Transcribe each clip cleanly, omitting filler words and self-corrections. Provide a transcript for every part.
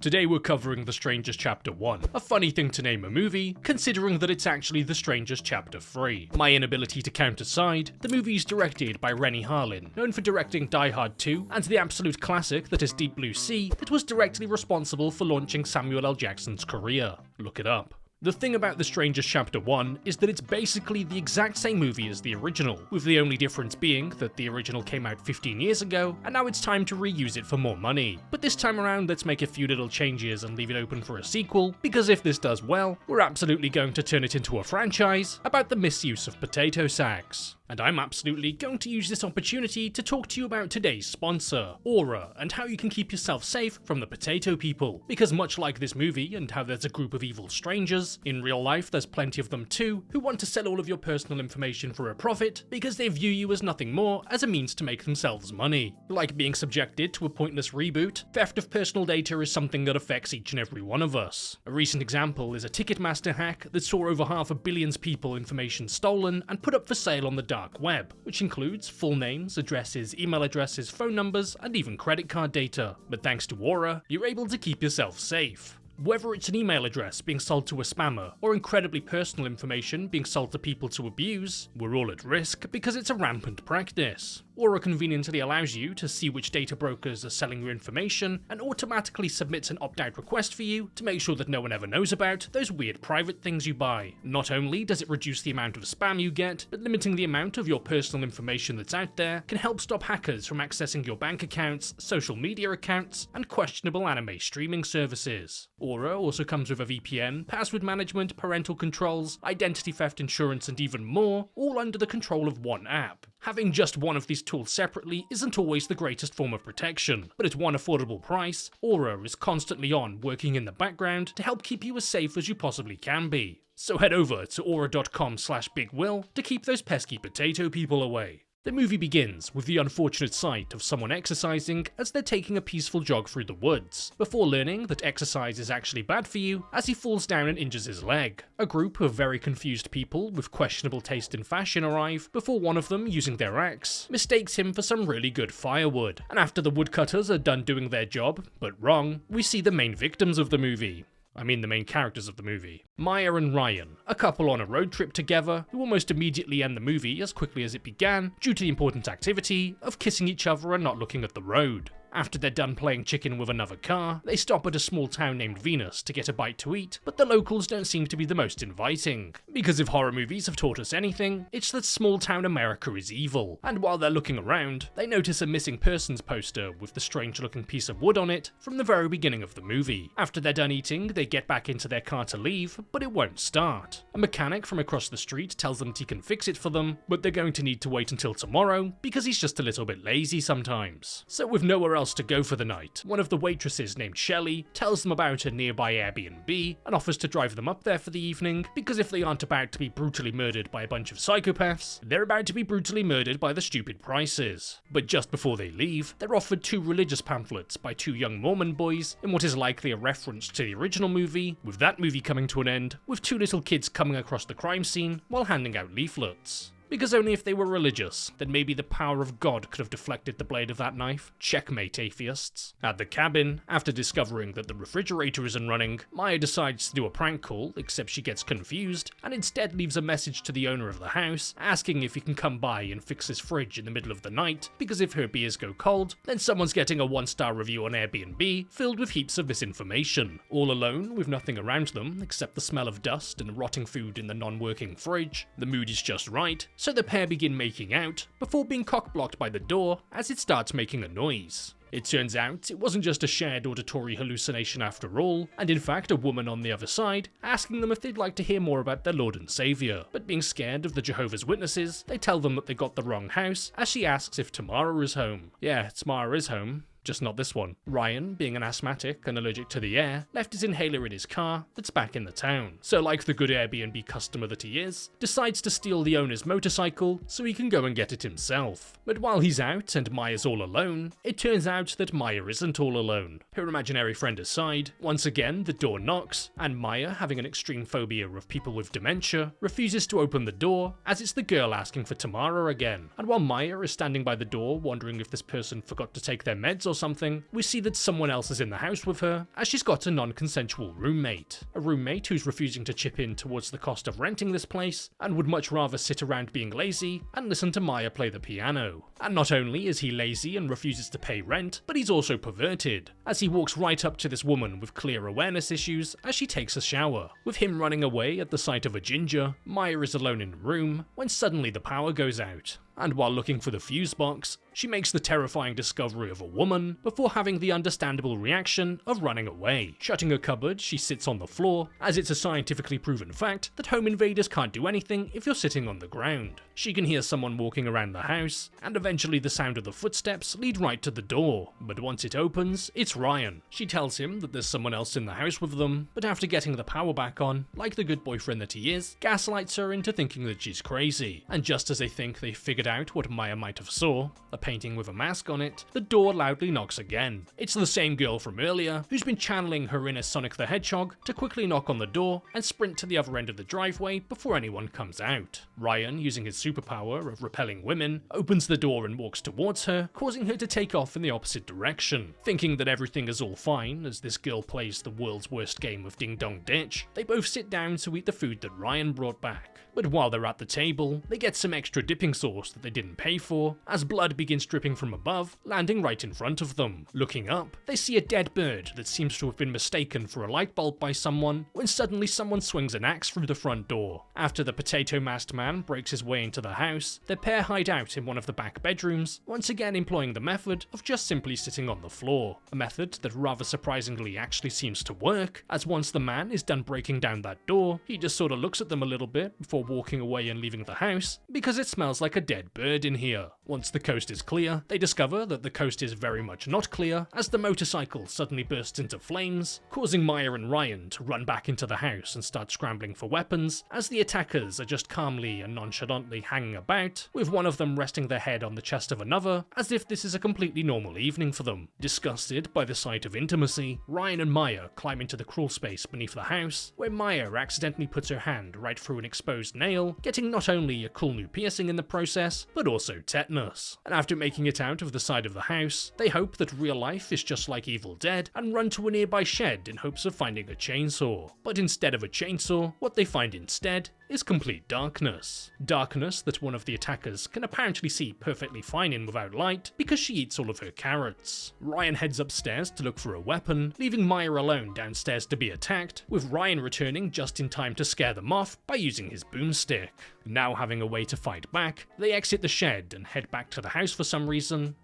Today we're covering The Strangers Chapter 1, a funny thing to name a movie, considering that it's actually The Strangers Chapter 3. My inability to count aside, the movie is directed by Renny Harlin, known for directing Die Hard 2 and the absolute classic that is Deep Blue Sea, that was directly responsible for launching Samuel L. Jackson's career. Look it up. The thing about The Strangers Chapter 1 is that it's basically the exact same movie as the original, with the only difference being that the original came out 15 years ago, and now it's time to reuse it for more money. But this time around, let's make a few little changes and leave it open for a sequel, because if this does well, we're absolutely going to turn it into a franchise about the misuse of potato sacks. And I'm absolutely going to use this opportunity to talk to you about today's sponsor, Aura, and how you can keep yourself safe from the potato people. Because much like this movie and how there's a group of evil strangers, in real life there's plenty of them too who want to sell all of your personal information for a profit because they view you as nothing more as a means to make themselves money. Like being subjected to a pointless reboot, theft of personal data is something that affects each and every one of us. A recent example is a Ticketmaster hack that saw over 500 million people information stolen and put up for sale on the dark web, which includes full names, addresses, email addresses, phone numbers, and even credit card data. But thanks to Aura, you're able to keep yourself safe. Whether it's an email address being sold to a spammer, or incredibly personal information being sold to people to abuse, we're all at risk because it's a rampant practice. Aura conveniently allows you to see which data brokers are selling your information and automatically submits an opt-out request for you to make sure that no one ever knows about those weird private things you buy. Not only does it reduce the amount of spam you get, but limiting the amount of your personal information that's out there can help stop hackers from accessing your bank accounts, social media accounts, and questionable anime streaming services. Aura also comes with a VPN, password management, parental controls, identity theft insurance, and even more, all under the control of one app. Having just one of these tools separately isn't always the greatest form of protection, but at one affordable price, Aura is constantly on, working in the background to help keep you as safe as you possibly can be. So head over to aura.com/bigwill to keep those pesky potato people away. The movie begins with the unfortunate sight of someone exercising as they're taking a peaceful jog through the woods, before learning that exercise is actually bad for you as he falls down and injures his leg. A group of very confused people with questionable taste in fashion arrive before one of them, using their axe, mistakes him for some really good firewood. And after the woodcutters are done doing their job, but wrong, we see the main victims of the movie. I mean the main characters of the movie. Maya and Ryan, a couple on a road trip together who almost immediately end the movie as quickly as it began due to the important activity of kissing each other and not looking at the road. After they're done playing chicken with another car, they stop at a small town named Venus to get a bite to eat, but the locals don't seem to be the most inviting. Because if horror movies have taught us anything, it's that small town America is evil. And while they're looking around, they notice a missing persons poster with the strange looking piece of wood on it from the very beginning of the movie. After they're done eating, they get back into their car to leave, but it won't start. A mechanic from across the street tells them that he can fix it for them, but they're going to need to wait until tomorrow because he's just a little bit lazy sometimes. So with nowhere else to go for the night, one of the waitresses named Shelley tells them about a nearby Airbnb and offers to drive them up there for the evening because if they aren't about to be brutally murdered by a bunch of psychopaths, they're about to be brutally murdered by the stupid prices. But just before they leave, they're offered 2 religious pamphlets by 2 young Mormon boys in what is likely a reference to the original movie, with that movie coming to an end with 2 little kids coming across the crime scene while handing out leaflets. Because only if they were religious, then maybe the power of God could have deflected the blade of that knife. Checkmate, atheists. At the cabin, after discovering that the refrigerator isn't running, Maya decides to do a prank call, except she gets confused, and instead leaves a message to the owner of the house, asking if he can come by and fix his fridge in the middle of the night, because if her beers go cold, then someone's getting a 1-star review on Airbnb, filled with heaps of misinformation. All alone, with nothing around them, except the smell of dust and rotting food in the non-working fridge, the mood is just right, so the pair begin making out, before being cock-blocked by the door as it starts making a noise. It turns out it wasn't just a shared auditory hallucination after all, and in fact a woman on the other side asking them if they'd like to hear more about their Lord and Saviour. But being scared of the Jehovah's Witnesses, they tell them that they got the wrong house as she asks if Tamara is home. Yeah, Tamara is home. Just not this one. Ryan, being an asthmatic and allergic to the air, left his inhaler in his car that's back in the town. So like the good Airbnb customer that he is, decides to steal the owner's motorcycle so he can go and get it himself. But while he's out and Maya's all alone, it turns out that Maya isn't all alone. Her imaginary friend aside, once again the door knocks, and Maya, having an extreme phobia of people with dementia, refuses to open the door as it's the girl asking for Tamara again. And while Maya is standing by the door wondering if this person forgot to take their meds or something, we see that someone else is in the house with her, as she's got a non-consensual roommate. A roommate who's refusing to chip in towards the cost of renting this place, and would much rather sit around being lazy and listen to Maya play the piano. And not only is he lazy and refuses to pay rent, but he's also perverted, as he walks right up to this woman with clear awareness issues as she takes a shower. With him running away at the sight of a ginger, Maya is alone in the room when suddenly the power goes out. And while looking for the fuse box, she makes the terrifying discovery of a woman before having the understandable reaction of running away. Shutting a cupboard, she sits on the floor, as it's a scientifically proven fact that home invaders can't do anything if you're sitting on the ground. She can hear someone walking around the house, and eventually the sound of the footsteps lead right to the door, but once it opens, it's Ryan. She tells him that there's someone else in the house with them, but after getting the power back on, like the good boyfriend that he is, gaslights her into thinking that she's crazy. And just as they think they figured out what Maya might have saw, a painting with a mask on it, the door loudly knocks again. It's the same girl from earlier, who's been channeling her inner Sonic the Hedgehog to quickly knock on the door and sprint to the other end of the driveway before anyone comes out. Ryan, using his superpower of repelling women, opens the door and walks towards her, causing her to take off in the opposite direction. Thinking that everything is all fine as this girl plays the world's worst game of Ding Dong Ditch, they both sit down to eat the food that Ryan brought back. But while they're at the table, they get some extra dipping sauce that they didn't pay for, as blood begins dripping from above, landing right in front of them. Looking up, they see a dead bird that seems to have been mistaken for a light bulb by someone, when suddenly someone swings an axe through the front door. After the potato-masked man breaks his way into the house, the pair hide out in one of the back bedrooms, once again employing the method of just simply sitting on the floor. A method that rather surprisingly actually seems to work, as once the man is done breaking down that door, he just sorta looks at them a little bit before walking away and leaving the house, because it smells like a dead bird in here. Once the coast is clear, they discover that the coast is very much not clear, as the motorcycle suddenly bursts into flames, causing Maya and Ryan to run back into the house and start scrambling for weapons, as the attackers are just calmly and nonchalantly hanging about, with one of them resting their head on the chest of another, as if this is a completely normal evening for them. Disgusted by the sight of intimacy, Ryan and Maya climb into the crawl space beneath the house, where Maya accidentally puts her hand right through an exposed nail, getting not only a cool new piercing in the process, but also tetanus. And after making it out of the side of the house, they hope that real life is just like Evil Dead and run to a nearby shed in hopes of finding a chainsaw. But instead of a chainsaw, what they find instead is complete darkness. Darkness that one of the attackers can apparently see perfectly fine in without light because she eats all of her carrots. Ryan heads upstairs to look for a weapon, leaving Maya alone downstairs to be attacked, with Ryan returning just in time to scare them off by using his boomstick. Now having a way to fight back, they exit the shed and head back to the house for some reason,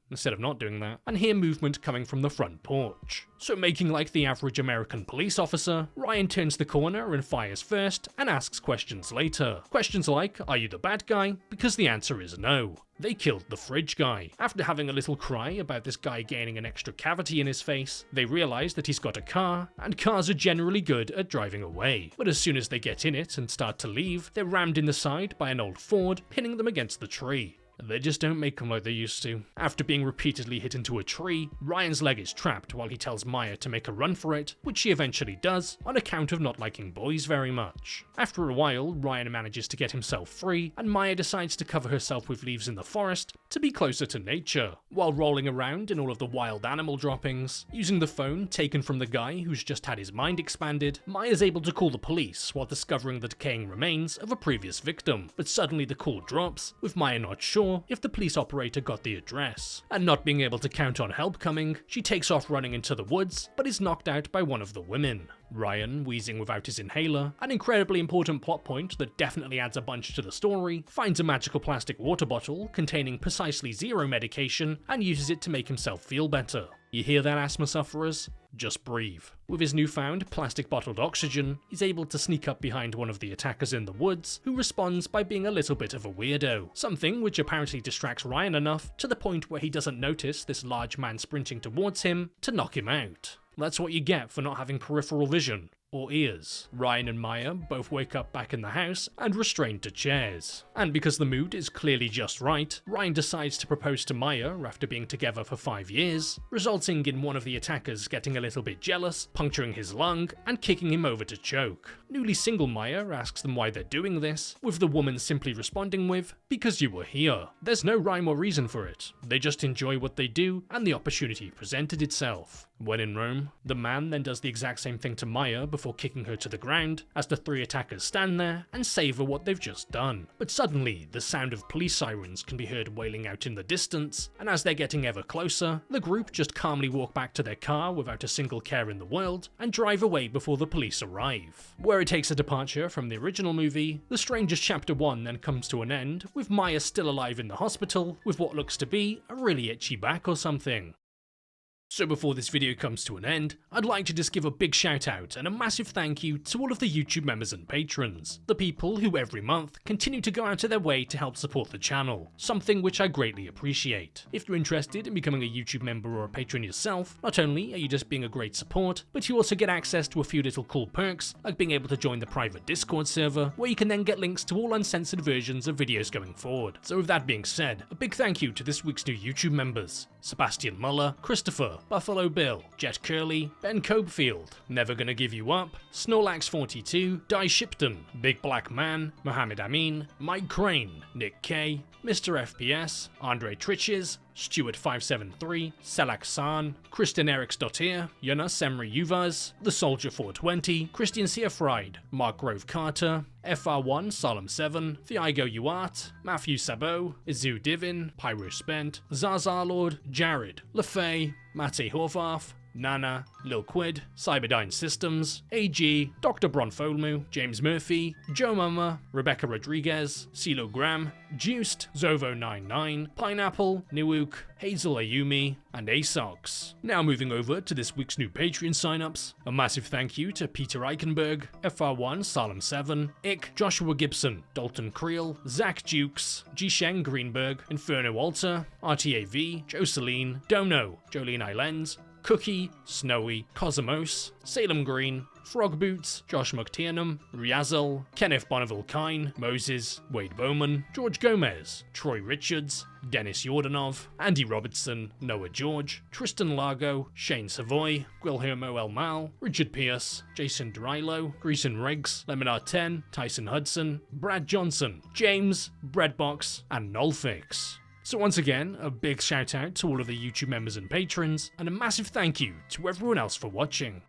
instead of not doing that, and hear movement coming from the front porch. So making like the average American police officer, Ryan turns the corner and fires first and asks questions later. Questions like, are you the bad guy? Because the answer is no. They killed the fridge guy. After having a little cry about this guy gaining an extra cavity in his face, they realize that he's got a car, and cars are generally good at driving away. But as soon as they get in it and start to leave, they're rammed in the side by an old Ford, pinning them against the tree. They just don't make them like they used to. After being repeatedly hit into a tree, Ryan's leg is trapped while he tells Maya to make a run for it, which she eventually does, on account of not liking boys very much. After a while, Ryan manages to get himself free, and Maya decides to cover herself with leaves in the forest to be closer to nature, while rolling around in all of the wild animal droppings. Using the phone taken from the guy who's just had his mind expanded, Maya's able to call the police while discovering the decaying remains of a previous victim, but suddenly the call drops, with Maya not sure if the police operator got the address. And not being able to count on help coming, she takes off running into the woods, but is knocked out by one of the women. Ryan, wheezing without his inhaler, an incredibly important plot point that definitely adds a bunch to the story, finds a magical plastic water bottle containing precisely 0 medication and uses it to make himself feel better. You hear that, asthma sufferers? Just breathe. With his newfound plastic bottled oxygen, he's able to sneak up behind one of the attackers in the woods, who responds by being a little bit of a weirdo. Something which apparently distracts Ryan enough to the point where he doesn't notice this large man sprinting towards him to knock him out. That's what you get for not having peripheral vision. or ears. Ryan and Maya both wake up back in the house and restrained to chairs. And because the mood is clearly just right, Ryan decides to propose to Maya after being together for 5 years, resulting in one of the attackers getting a little bit jealous, puncturing his lung, and kicking him over to choke. Newly single Maya asks them why they're doing this, with the woman simply responding with, "Because you were here." There's no rhyme or reason for it. They just enjoy what they do, and the opportunity presented itself. When in Rome, the man then does the exact same thing to Maya before kicking her to the ground, as the 3 attackers stand there and savor what they've just done. But suddenly, the sound of police sirens can be heard wailing out in the distance, and as they're getting ever closer, the group just calmly walk back to their car without a single care in the world, and drive away before the police arrive. Where it takes a departure from the original movie, The Strangers Chapter 1 then comes to an end, with Maya still alive in the hospital, with what looks to be a really itchy back or something. So before this video comes to an end, I'd like to just give a big shout out and a massive thank you to all of the YouTube members and patrons, the people who every month continue to go out of their way to help support the channel, something which I greatly appreciate. If you're interested in becoming a YouTube member or a patron yourself, not only are you just being a great support, but you also get access to a few little cool perks, like being able to join the private Discord server, where you can then get links to all uncensored versions of videos going forward. So with that being said, a big thank you to this week's new YouTube members: Sebastian Muller, Christopher, Buffalo Bill, Jet Curley, Ben Copefield, Never Gonna Give You Up, Snorlax42, Di Shipton, Big Black Man, Mohammed Amin, Mike Crane, Nick K, Mr. FPS, Andre Triches, Stuart573, Selak San, Kristen Eriks.here, Jonas Emre Uvas, The Soldier 420, Christian Siafried, Mark Grove Carter, FR1 Solemn 7, Thiago Uart, Matthew Sabo, Izu Divin, Pyro Spent, Zaza Lord, Jared, LaFay, Mate Horvath, Nana, Lil Quid, Cyberdyne Systems, AG, Dr. Bronfolmu, James Murphy, Joe Mama, Rebecca Rodriguez, CeeLo Graham, Juiced, Zovo99, Pineapple, Niwook, Hazel Ayumi, and Asox. Now moving over to this week's new Patreon signups, a massive thank you to Peter Eichenberg, FR1 Salem 7, Ick, Joshua Gibson, Dalton Creel, Zach Dukes, Jisheng Greenberg, Inferno Walter, RTAV, Jocelyn, Dono, Jolene Islands, Cookie, Snowy, Cosmos, Salem Green, Frog Boots, Josh McTiernan, Riazel, Kenneth Bonneville Kine, Moses, Wade Bowman, George Gomez, Troy Richards, Dennis Yordanov, Andy Robertson, Noah George, Tristan Largo, Shane Savoy, Guilhermo El Mal, Richard Pierce, Jason Drilo, Greason Riggs, Lemonard 10, Tyson Hudson, Brad Johnson, James, Breadbox, and Nolfix. So once again, a big shout out to all of the YouTube members and patrons, and a massive thank you to everyone else for watching.